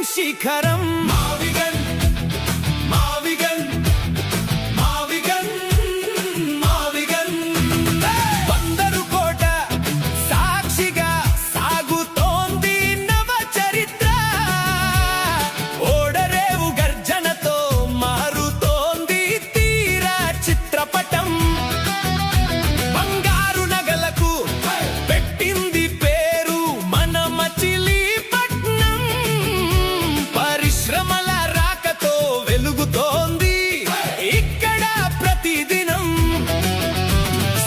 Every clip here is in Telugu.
శిఖరం మావిగన్ మావిగన్ మావిగన్ మావిగన్ బందరు కోట సాక్షిగా సాగుతోంది నవ చరిత్ర ఓడరేవు గర్జనతో మారుతోంది తీర చిత్రపటం బంగారు నగలకు పెట్టింది పేరు మన మచిలీపట్నం పరిశ్రమల రాకతో వెలుగుతోంది ఇక్కడ ప్రతిదినం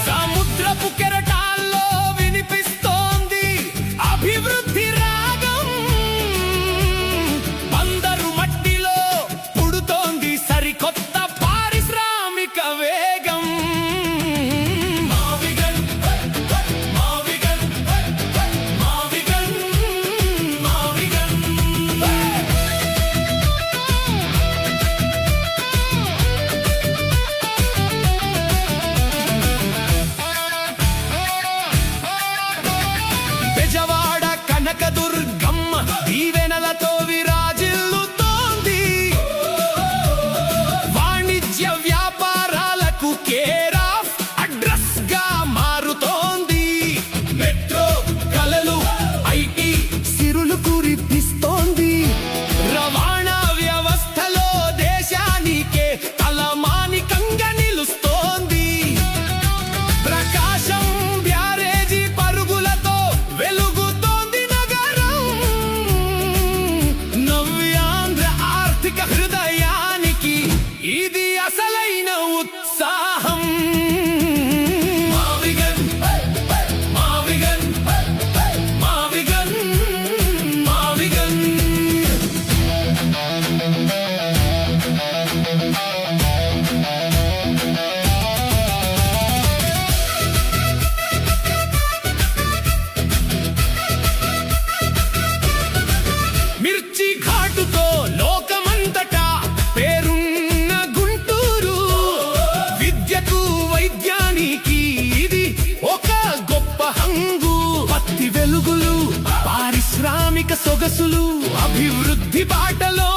సముద్రపు కెరటాల్లో వినిపిస్తోంది అభివృద్ధి రాగం బందరు మట్టిలో పుడుతోంది సరికొత్త పారిశ్రామిక వేగం మావిగన్ మావిగన్ మావిగన్ మావిగన్ బెజవాడ కనకదుర్గమ్మ దీవెనలతో విరాజిల్లుతోంది వాణిజ్య వ్యాపారాలకు కేర్ ఆఫ్ అడ్రస్ గా మారుతోంది మెట్రో కలలు ఐటీ సిరులు కురిపిస్తోంది రవాణా వ్యవస్థలో దేశానికే తలమానికంగా నిలుస్తోంది ప్రకాశం బ్యారేజీ పరుగులతో వెలుగుతోంది నగరం నవ్యాంధ్ర ఆర్థిక హృదయానికి ఇది అసలైన ఉత్సాహం మావిగన్ మావిగన్ మావిగన్ మావిగన్ మిర్చి ఘాటుతో లోకమంతటా పేరున్న గుంటూరు విద్యకు వైద్యానికి ఇది ఒక గొప్ప హంగు పత్తి వెలుగులు పారిశ్రామిక సొగసులు అభివృద్ధి బాటలో